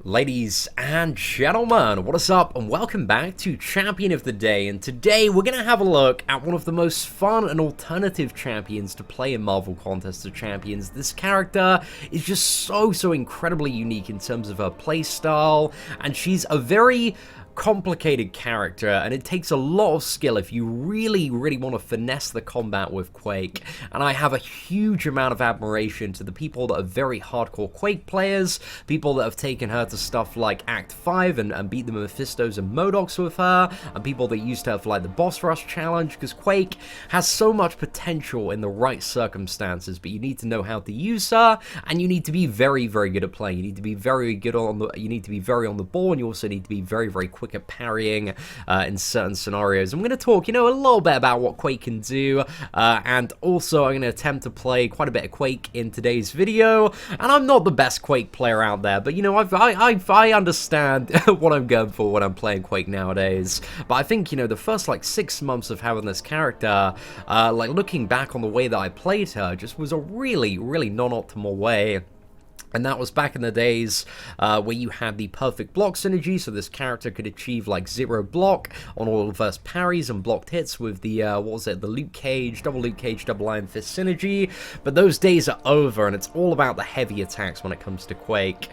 Ladies and gentlemen, what is up and welcome back to Champion of the Day, and today we're going to have a look at one of the most fun and alternative champions to play in Marvel Contest of Champions. This character is just so incredibly unique in terms of her playstyle, and she's a very complicated character, and it takes a lot of skill if you really want to finesse the combat with Quake. And I have a huge amount of admiration to the people that are very hardcore Quake players, people that have taken her to stuff like Act 5 and beat the Mephistos and Modocs with her, and people that used her for like the Boss Rush challenge, because Quake has so much potential in the right circumstances, but you need to know how to use her, and you need to be very good at playing. You need to be very good on the on the ball, and you also need to be very quick at parrying in certain scenarios. I'm going to talk, a little bit about what Quake can do, and also I'm going to attempt to play quite a bit of Quake in today's video. And I'm not the best Quake player out there, but I understand what I'm going for when I'm playing Quake nowadays. But I think the first like 6 months of having this character, like looking back on the way that I played her, just was a really non-optimal way. And that was back in the days where you had the perfect block synergy, so this character could achieve like 0 block on all reverse parries and blocked hits with the, the Luke Cage, double Iron Fist synergy. But those days are over, and it's all about the heavy attacks when it comes to Quake.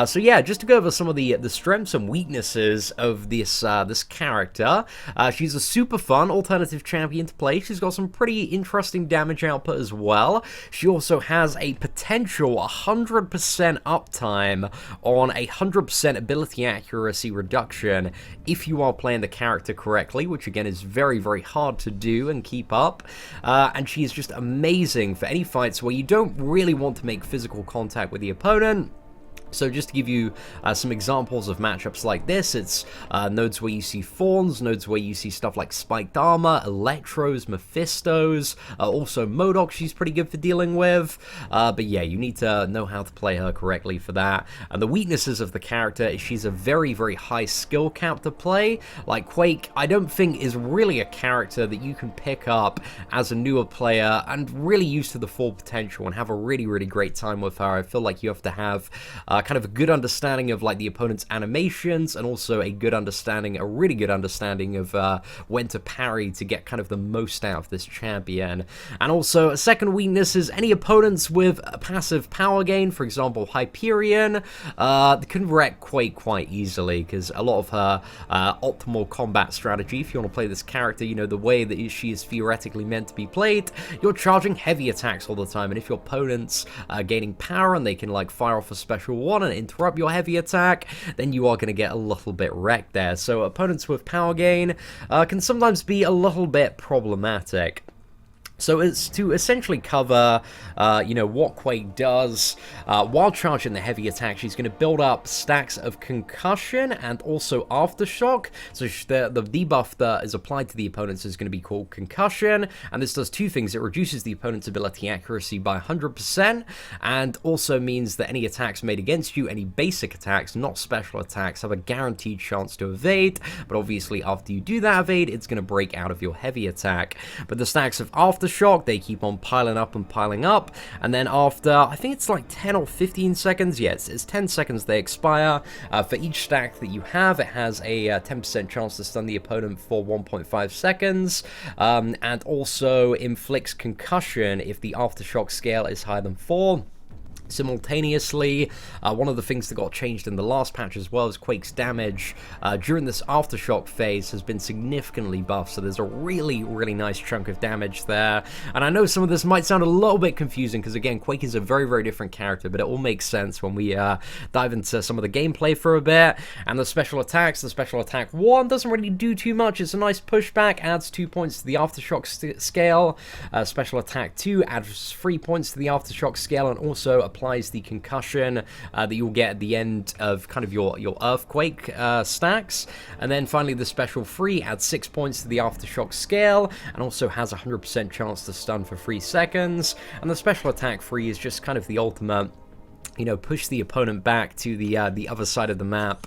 So yeah, just to go over some of the strengths and weaknesses of this this character. She's a super fun alternative champion to play. She's got some pretty interesting damage output as well. She also has a potential 100% uptime on 100% ability accuracy reduction if you are playing the character correctly, which again is very hard to do and keep up. And she is just amazing for any fights where you don't really want to make physical contact with the opponent. So just to give you some examples of matchups like this, it's nodes where you see Fawns, nodes where you see stuff like Spiked Armor, Electros, Mephistos, also Modoc she's pretty good for dealing with, but yeah, you need to know how to play her correctly for that. And the weaknesses of the character is she's a very high skill cap to play. Like Quake, I don't think is really a character that you can pick up as a newer player and really use to the full potential and have a really great time with her. I feel like you have to have kind of a good understanding of like the opponent's animations, and also a really good understanding of when to parry to get kind of the most out of this champion. And also a second weakness is any opponents with a passive power gain, for example Hyperion, can wreck Quake quite easily, because a lot of her optimal combat strategy, if you want to play this character, the way that she is theoretically meant to be played, you're charging heavy attacks all the time, and if your opponent's gaining power and they can like fire off a special one and interrupt your heavy attack, then you are going to get a little bit wrecked there. So opponents with power gain can sometimes be a little bit problematic. So it's to essentially cover, what Quake does. While charging the heavy attack, she's going to build up stacks of concussion and also aftershock. So the debuff that is applied to the opponents is going to be called concussion, and this does two things. It reduces the opponent's ability accuracy by 100%, and also means that any attacks made against you, any basic attacks, not special attacks, have a guaranteed chance to evade. But obviously after you do that evade, it's going to break out of your heavy attack. But the stacks of aftershock, they keep on piling up, and then after, I think it's like 10 or 15 seconds, yes, it's 10 seconds they expire. For each stack that you have, it has a 10% chance to stun the opponent for 1.5 seconds, and also inflicts concussion if the aftershock scale is higher than 4. Simultaneously, one of the things that got changed in the last patch as well is Quake's damage during this aftershock phase has been significantly buffed, so there's a really nice chunk of damage there. And I know some of this might sound a little bit confusing, because again, Quake is a very different character, but it all makes sense when we dive into some of the gameplay for a bit. And the special attacks, the special attack 1 doesn't really do too much. It's a nice pushback, adds 2 points to the aftershock scale. Special attack 2 adds 3 points to the aftershock scale, and also applies the concussion that you'll get at the end of kind of your earthquake stacks. And then finally the special 3 adds 6 points to the aftershock scale, and also has a 100% chance to stun for 3 seconds. And the special attack 3 is just kind of the ultimate you know, push the opponent back to the other side of the map,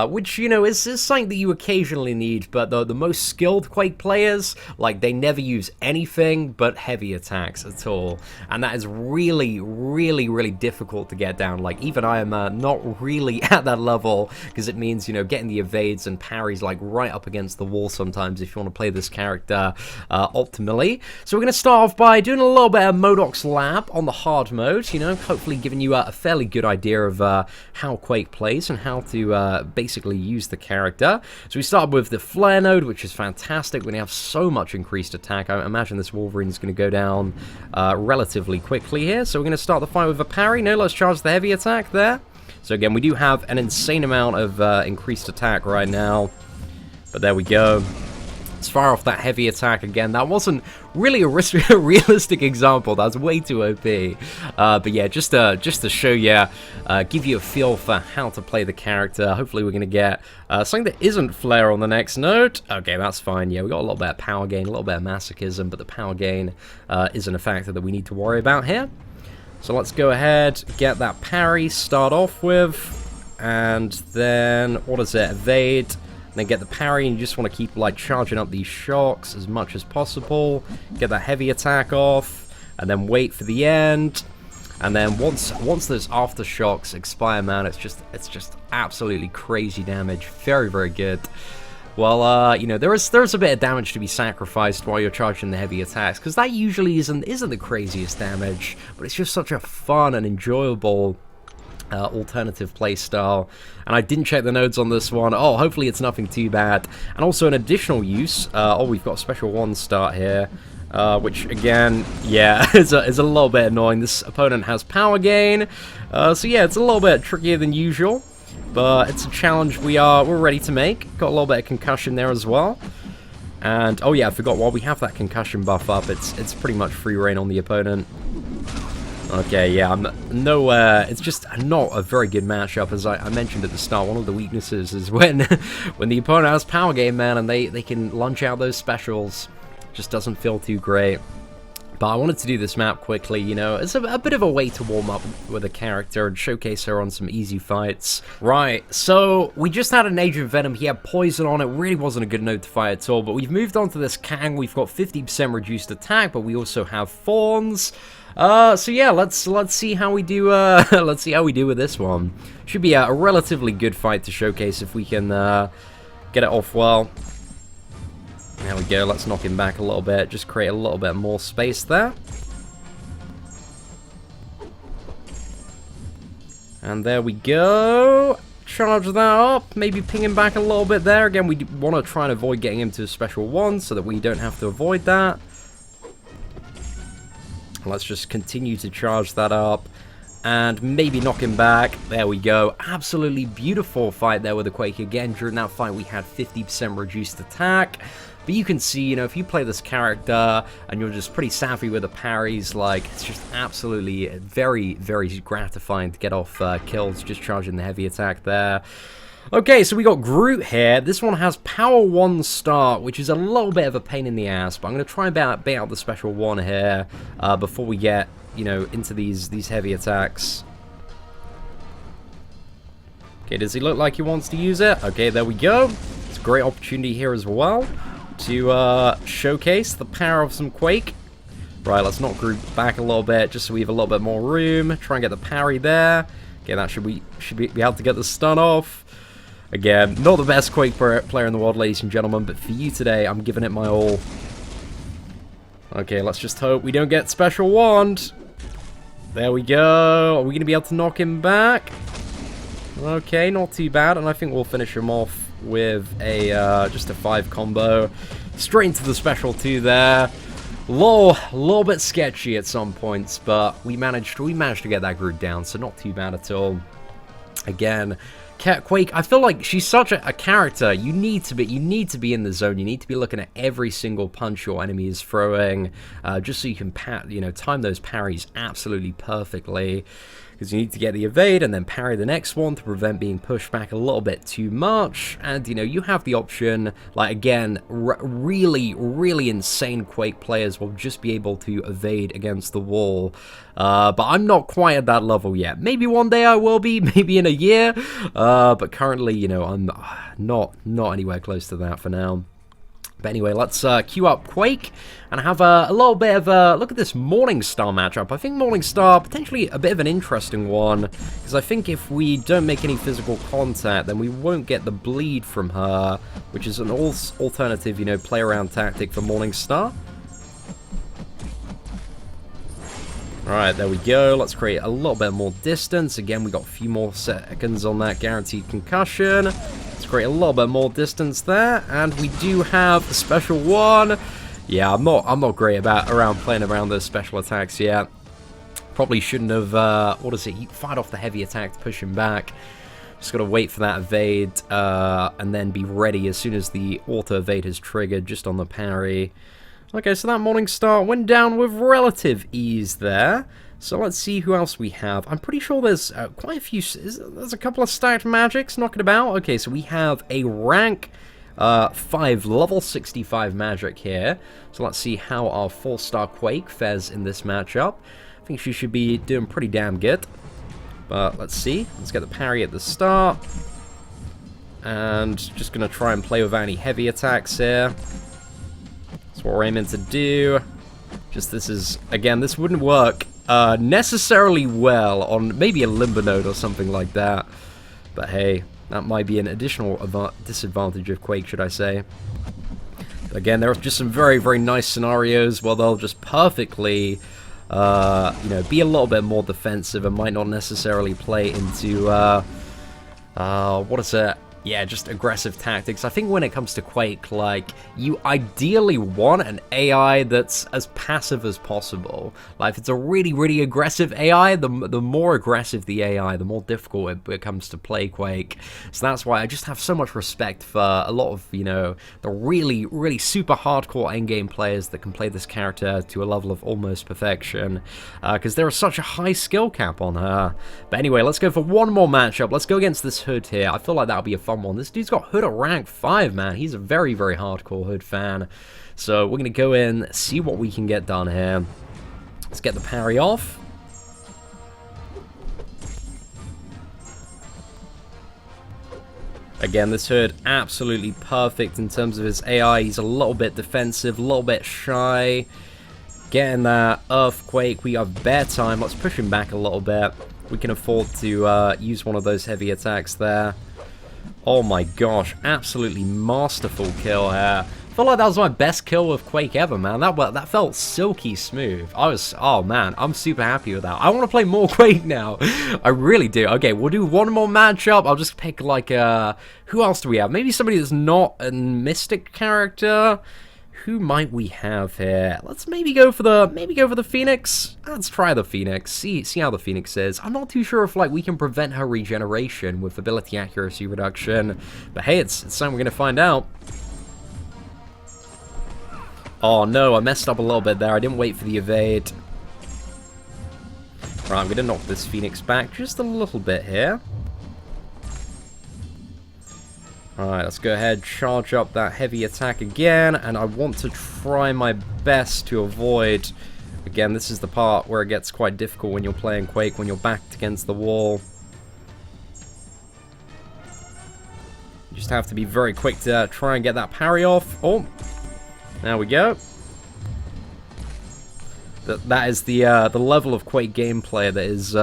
which, you know, is something that you occasionally need, but the most skilled Quake players, like, they never use anything but heavy attacks at all, and that is really, really, really difficult to get down. Like, even I am not really at that level, because it means, you know, getting the evades and parries, like, right up against the wall sometimes if you want to play this character optimally. So we're going to start off by doing a little bit of Modoc's Lab on the hard mode, you know, hopefully giving you a fairly good idea of how Quake plays and how to basically use the character. So we start with the flare node, which is fantastic. We're going to have so much increased attack. I imagine this Wolverine is going to go down relatively quickly here. So we're going to start the fight with a parry. No, let's charge the heavy attack there. So again, we do have an insane amount of increased attack right now. But there we go. Let's fire off that heavy attack again. That wasn't really a realistic example. That was way too OP. But yeah, just to show you, give you a feel for how to play the character. Hopefully we're going to get something that isn't flare on the next node. Okay, that's fine. Yeah, we got a little bit of power gain, a little bit of masochism, but the power gain isn't a factor that we need to worry about here. So let's go ahead, get that parry, start off with, and then, what is it, evade. Then get the parry, and you just want to keep like charging up these shocks as much as possible. Get that heavy attack off, and then wait for the end. And then once those aftershocks expire, man, it's just absolutely crazy damage. Very, very good. Well, you know, there's a bit of damage to be sacrificed while you're charging the heavy attacks, because that usually isn't the craziest damage, but it's just such a fun and enjoyable alternative playstyle. And I didn't check the nodes on this one. Oh, hopefully it's nothing too bad. And also an additional use. Oh, we've got a special 1 start here, which again, yeah, is a little bit annoying. This opponent has power gain, so yeah, it's a little bit trickier than usual, but it's a challenge we're ready to make. Got a little bit of concussion there as well. And oh yeah, I forgot, while we have that concussion buff up, it's pretty much free reign on the opponent. Okay, yeah, it's just not a very good matchup. As I mentioned at the start, one of the weaknesses is when the opponent has power game, man, and they can launch out those specials. Just doesn't feel too great. But I wanted to do this map quickly, you know, it's a bit of a way to warm up with a character and showcase her on some easy fights. Right, so we just had an Age of Venom. He had poison on it, really wasn't a good node to fight at all. But we've moved on to this Kang. We've got 50% reduced attack, but we also have Fawns. So yeah, let's see how we do. Let's see how we do with this one. Should be a relatively good fight to showcase if we can get it off well. There we go. Let's knock him back a little bit. Just create a little bit more space there. And there we go. Charge that up. Maybe ping him back a little bit there. Again, we want to try and avoid getting him to a special 1 so that we don't have to avoid that. Let's just continue to charge that up and maybe knock him back. There we go. Absolutely beautiful fight there with the Quake. Again, during that fight, we had 50% reduced attack. But you can see, you know, if you play this character and you're just pretty savvy with the parries, like, it's just absolutely very, very gratifying to get off kills just charging the heavy attack there. Okay, so we got Groot here. This one has power 1 start, which is a little bit of a pain in the ass, but I'm going to try and bait out the special 1 here before we get, you know, into these heavy attacks. Okay, does he look like he wants to use it? Okay, there we go. It's a great opportunity here as well to showcase the power of some Quake. Right, let's knock Groot back a little bit just so we have a little bit more room. Try and get the parry there. Okay, that should be able to get the stun off. Again, not the best Quake player in the world, ladies and gentlemen, but for you today, I'm giving it my all. Okay, let's just hope we don't get special wand. There we go. Are we going to be able to knock him back? Okay, not too bad, and I think we'll finish him off with a just a 5 combo. Straight into the special 2 there. Little bit sketchy at some points, but we managed to get that Groot down, so not too bad at all. Again, Quake, I feel like she's such a character. You need to be in the zone. You need to be looking at every single punch your enemy is throwing, just so you can time those parries absolutely perfectly. Because you need to get the evade and then parry the next one to prevent being pushed back a little bit too much. And, you have the option, like, again, really, really insane Quake players will just be able to evade against the wall. But I'm not quite at that level yet. Maybe one day I will be, maybe in a year. But currently, I'm not anywhere close to that for now. But anyway, let's queue up Quake and have a little bit of a look at this Morningstar matchup. I think Morningstar, potentially a bit of an interesting one, because I think if we don't make any physical contact, then we won't get the bleed from her, which is an alternative, play-around tactic for Morningstar. Alright, there we go. Let's create a little bit more distance. Again, we got a few more seconds on that guaranteed concussion. Let's create a little bit more distance there. And we do have a special one. Yeah, I'm not great about playing around those special attacks yet. Probably shouldn't have, he fired off the heavy attack to push him back. Just gotta wait for that evade, and then be ready as soon as the auto evade is triggered, just on the parry. Okay, so that Morningstar went down with relative ease there. So let's see who else we have. I'm pretty sure there's quite a few... There's a couple of stacked magics knocking about. Okay, so we have a rank 5 level 65 magic here. So let's see how our 4-star Quake fares in this matchup. I think she should be doing pretty damn good. But let's see. Let's get the parry at the start. And just going to try and play without any heavy attacks here. That's what we're aiming to do. Just this wouldn't work necessarily well on maybe a limber node or something like that. But hey, that might be an additional disadvantage of Quake, should I say. Again, there are just some very, very nice scenarios where they'll just perfectly, be a little bit more defensive and might not necessarily play into, yeah, just aggressive tactics. I think when it comes to Quake, like, you ideally want an AI that's as passive as possible. Like, if it's a really, really aggressive AI, the more aggressive the AI, the more difficult it becomes to play Quake. So that's why I just have so much respect for a lot of, the really, really super hardcore endgame players that can play this character to a level of almost perfection. Because there is such a high skill cap on her. But anyway, let's go for one more matchup. Let's go against this Hood here. I feel like that'll be a fun one. This dude's got Hood at rank 5, man. He's a very, very hardcore Hood fan. So we're going to go in, see what we can get done here. Let's get the parry off. Again, this Hood, absolutely perfect in terms of his AI. He's a little bit defensive, a little bit shy. Getting that Earthquake. We have bare time. Let's push him back a little bit. We can afford to use one of those heavy attacks there. Oh my gosh, absolutely masterful kill here. I feel like that was my best kill with Quake ever, man. That felt silky smooth. Oh man, I'm super happy with that. I want to play more Quake now. I really do. Okay, we'll do one more matchup. I'll just pick like who else do we have? Maybe somebody that's not a Mystic character. Who might we have here? Let's maybe go for the Phoenix. Let's try the Phoenix. See how the Phoenix is. I'm not too sure if we can prevent her regeneration with ability accuracy reduction. But hey, it's something we're gonna find out. Oh no, I messed up a little bit there. I didn't wait for the evade. Right, I'm gonna knock this Phoenix back just a little bit here. Alright, let's go ahead, charge up that heavy attack again, and I want to try my best to avoid... Again, this is the part where it gets quite difficult when you're playing Quake, when you're backed against the wall. You just have to be very quick to try and get that parry off. Oh, there we go. That is the level of Quake gameplay that is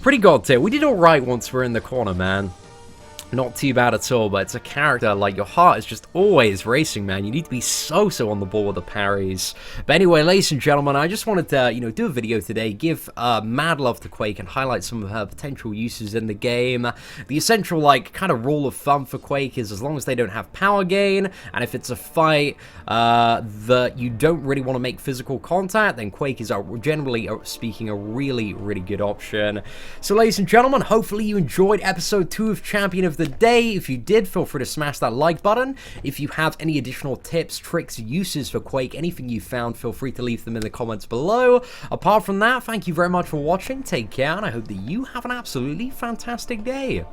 pretty god tier. We did alright once we're in the corner, man. Not too bad at all, but it's a character, like, your heart is just always racing, man. You need to be so on the ball with the parries. But anyway, ladies and gentlemen, I just wanted to, do a video today, give mad love to Quake and highlight some of her potential uses in the game. The essential, like, kind of rule of thumb for Quake is as long as they don't have power gain, and if it's a fight that you don't really want to make physical contact, then Quake is, generally speaking, a really, really good option. So, ladies and gentlemen, hopefully you enjoyed episode 2 of Champion of the Day. If you did, feel free to smash that like button. If you have any additional tips, tricks, uses for Quake, anything you found, feel free to leave them in the comments below. Apart from that, thank you very much for watching, take care, and I hope that you have an absolutely fantastic day.